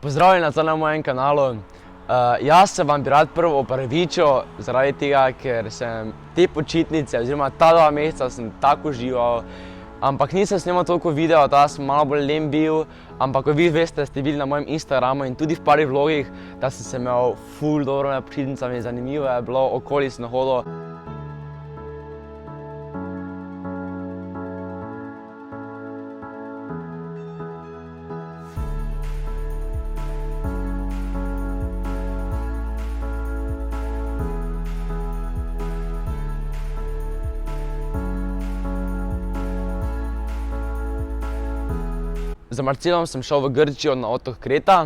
Pozdravljeni nazaj na mojem kanalu. Jaz se vam bi rad prvo opravičil zaradi tega, ker sem te počitnice oziroma ta 2 meseca sem tako užival, ampak nisem snimal toliko videov, da sem malo bolj len bil, ampak kot vi veste, ste videli na mojem Instagramu in tudi v parih vlogih, da sem se imel ful dobro med počitnicami, zanimivo je bilo, okoli sem hodil. Z Marcelom sem šel v Grčijo na otok Kreta.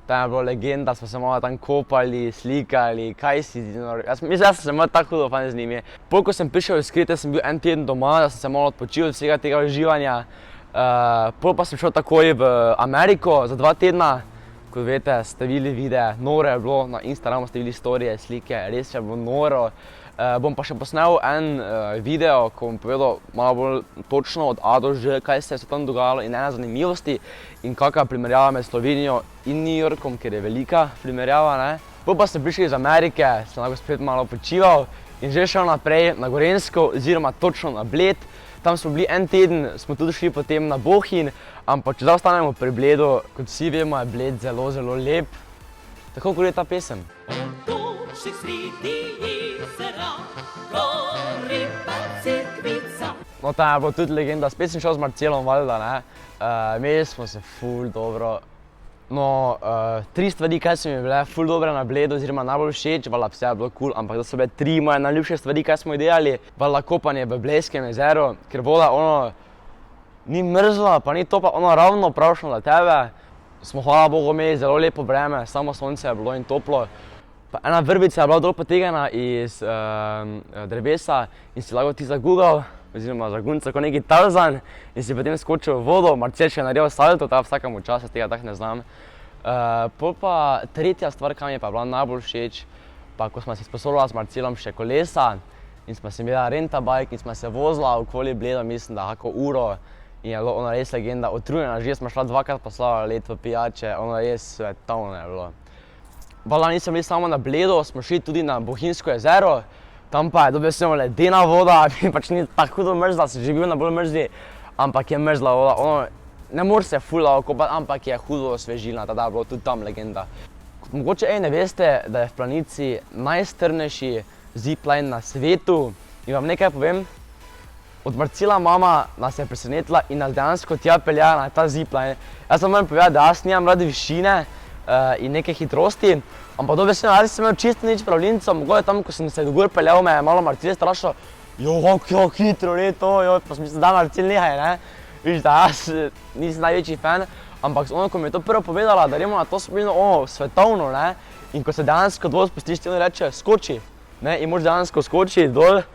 Tam je bila legenda, smo se malo tam kopali, slikali, kaj si nor. Mislim, da sem se malo tako hudo fajn z njimi. Pol, ko sem prišel iz Krete, sem bil en teden doma, da sem se malo odpočil od vsega tega uživanja. Pol pa sem šel takoj v Ameriko za 2 tedna. Kot veste, ste videli videe, noro je bilo, na Instagramu ste videli storije, slike, res je bilo noro. Bom pa še posnel en video, ko bom povedal malo bolj točno od A do Ž, kaj se je tam dogajalo in ene zanimivosti in kakva primerjava med Slovenijo in New Yorkom, ker je velika primerjava, ne. Pol pa sem prišel iz Amerike, sem lahko spet malo počival in že šel naprej na Gorenjsko oziroma točno na Bled. Tam smo bili en teden, smo tudi šli potem na Bohinj, ampak če zdaj ostanemo pri Bledu, kot vsi vemo, je Bled zelo, zelo lep. Tako kot je ta pesem. No, tam je bila tudi legenda, spet sem šel z Marcelom, valjda, ne. Imeli smo se ful dobro. No, 3 stvari, kaj so mi bile ful dobre na Bledu, oziroma najbolj všeč, valjda vse je bilo cool, ampak to so bile 3 moje najljubše stvari, kaj smo delali. Valjda kopanje v Blejskem jezeru, ker voda ni mrzla, pa ni topla, ravno pravšna za tebe. Smo, hvala Bogu, imeli zelo lepo vreme, samo sonce je bilo in toplo. Pa ena vrbica je bila dol potegana iz drevesa in si lahko ti zagugal, oziroma zaguncal kot neki Tarzan in si potem skočil v vodo. Marcel še je naredil salto, ta vsakemu času, tega tako ne znam. Pol pa tretja stvar, kaj mi je pa bila najbolj všeč, pa ko smo si sposobila s Marcelom še kolesa in smo si imela rentabike in smo se vozila okoli Bleda, mislim, da kako uro. In je bilo res legenda, utrujena, že smo šla 2-krat po slavo let v pijače, res svetovno je bilo. Valjda nisem bili samo na Bledu, smo šli tudi na Bohinjsko jezero, tam pa je dobesedno ledena voda, pač ni tako hudo mrzla, sem že bil na bolj mrzli, ampak je mrzla voda, ne moreš se ful kopati, ampak je hudo osvežilna, tada je bilo tudi tam legenda. Mogoče ne veste, da je v Planici najstrmejši zipline na svetu in vam nekaj povem. Od Marcela mama nas je presenetila in nas dejansko tja peljala na ta zipline. Jaz vam moram povedati, da jaz nimam rad višine in neke hitrosti, ampak dobesedno jaz sem imel čisto nič pravljico, mogoče tam, ko sem se do gor peljal, me je malo Marcel strašil, kako hitro je to, pa sem mislil, da Marcel nehaj, ne. Vidiš, da jaz nisem največji fan, ampak ko mi je to prvo povedala, da gremo na to svetovno, ne, in ko se dejansko dol spustiš, ti on reče, skoči, ne, in moraš dejansko skočiti dol.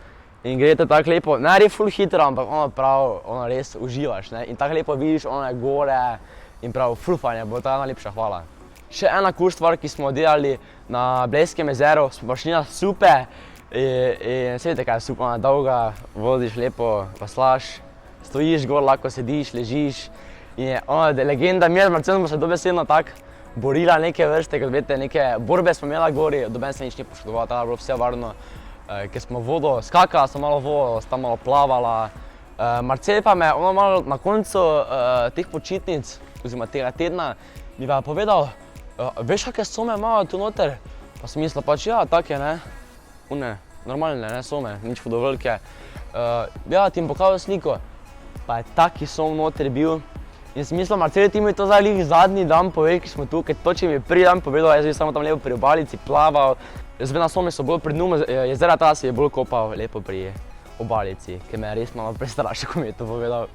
In greste tako lepo, ne res ful hitro, ampak prav, res uživaš, ne, in tako lepo vidiš gore in prav ful fajn je bilo, ta najlepša hvala. Še ena cool stvar, ki smo delali na Blejskem jezeru, smo pa šli na supe in se vidite, kaj je supa, dolga, voziš lepo, paslaš, stojiš gor, lahko sediš, ležiš in je legenda, mi z Marcelom smo se dobesedno tako borila neke vrste, kot veste, neke borbe smo imela gori, doben se nič ni poškodoval, tada je bilo vse varno. Ker smo vodo skakala, sem malo vodo, sem malo plavala. Marcel pa me malo na koncu teh počitnic, oziroma tega tedna, mi pa je povedal, veš, kakve some imajo tu noter? Pa sem mislila pač, ja, take, ne, normalne, ne, some, nič hudo velike. Ja, ti jim pokazal sliko, pa je taki som noter bil. In sem mislila, Marcel, ti mi to zdaj zadnji dan povej, ki smo tu, ker to, če mi je prvi dan povedal, jaz bi samo tam lepo pri obalici plaval. Jaz na some so bolj pri dnu jezera, tada si je bolj kopal lepo pri obalici, ker me je res malo prestrašil, ko mi je to povedal.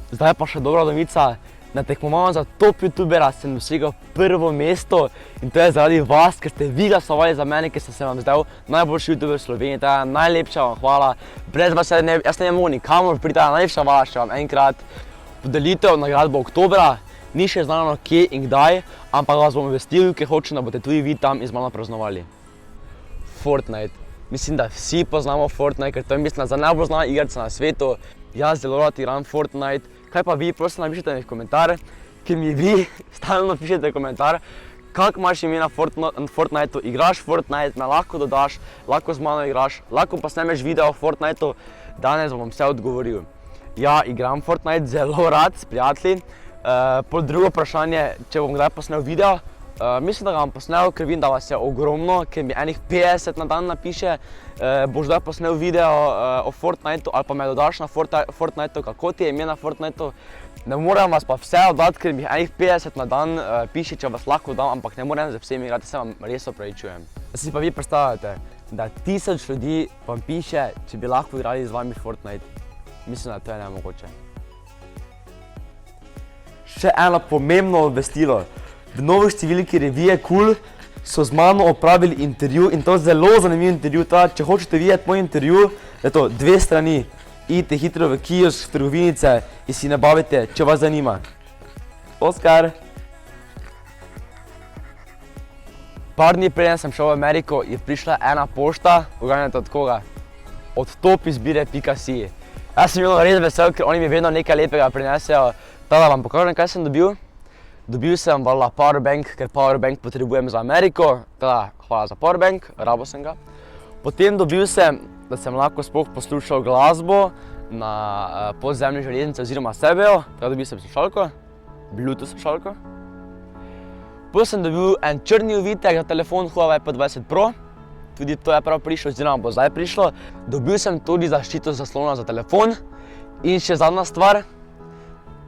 Zdaj pa še dobra novica, na tekmovanju za top youtubera sem dosegel 1. mesto in to je zaradi vas, ker ste vi glasovali za mene, ker sem se vam zdel najboljši youtuber v Sloveniji, to je najlepša vam hvala. Brez vas jaz ne mogel nikamor priti, najlepša hvala še vam enkrat. Podelitev nagrad bo oktobra. Ni še znano kje in kdaj, ampak vas bom obvestil, ker hočem, da boste tudi vi tam in z mano praznovali. Fortnite. Mislim, da vsi poznamo Fortnite, ker to je mislim za najbolj znana igrica na svetu. Jaz zelo rad igram Fortnite. Kaj pa vi, prosim napišite mi v komentar, ker mi vi stalno pišete komentar, kako imaš ime na Fortniteu, igraš Fortnite, me lahko dodaš, lahko z mano igraš, lahko pa snemeš video o Fortniteu, danes vam vse odgovoril. Ja, igram Fortnite zelo rad s prijatelji. Pol drugo vprašanje, če bom kdaj posnel video, mislim, da ga bom posnel, ker vidim, da vas je ogromno, ker mi enih 50 na dan napiše, boš kdaj posnel video o Fortniteu ali pa me dodaš na Fortniteu, kako ti je ime na Fortniteu. Ne morem vas pa vse oddati, ker mi enih 50 na dan piše, če vas lahko dam, ampak ne morem z vsemi igrati, se vam res opravičujem. Si pa vi predstavljate, da 1000 ljudi vam piše, če bi lahko igrali z vami Fortnite. Mislim, da to je nemogoče. Še eno pomembno obvestilo. V novi številki revije KUL so z mano opravili intervju in to zelo zanimiv intervju. Če hočete videti moj intervju, je to 2 strani. Idite hitro v kiosk, v trgovinice in si nabavite, če vas zanima. Oskar! Par dni preden sem šel v Ameriko, je prišla ena pošta, uganjate od koga? Od topizbire.si. Jaz sem bil res vesel, ker oni mi vedno nekaj lepega prinesejo. Da vam pokažem, kaj sem dobil. Dobil sem powerbank, ker powerbank potrebujem za Ameriko. Hvala za powerbank, rabo sem ga. Potem dobil sem, da sem lahko sploh poslušal glasbo na podzemni železnici oziroma Sebeju. Dobil sem slušalko, Bluetooth slušalko. Potem sem dobil en črni ovitek za telefon Huawei P20 Pro. Tudi to je prav prišlo, oziroma bo zdaj prišlo. Dobil sem tudi zaščito zaslona za telefon. In še zadnja stvar.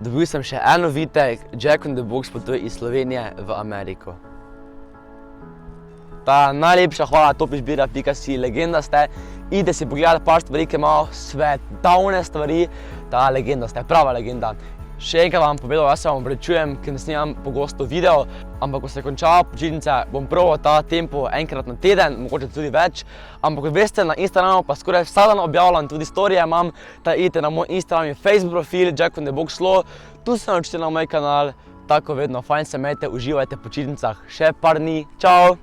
Dobil sem še en ovitek, Jack in the Box potuje iz Slovenije v Ameriko. Najlepša hvala topizbire.si, legenda ste. Idite si pogledati par stvari, ki imajo svetovne stvari. Legenda ste, prava legenda. Še enkrat vam povedal, jaz se vam opravičujem, ker ne snimam pogosto video, ampak ko se končava počitnice, bom probal ta tempo enkrat na teden, mogoče tudi več. Ampak kot veste, na Instagramu pa skoraj vsak dan objavljam, tudi storije imam, idite na moj Instagram in Facebook profil, Jack in the Box Slow, tu se naročite na moj kanal, tako vedno, fajn se imejte, uživajte v počitnicah, še par dni, čau!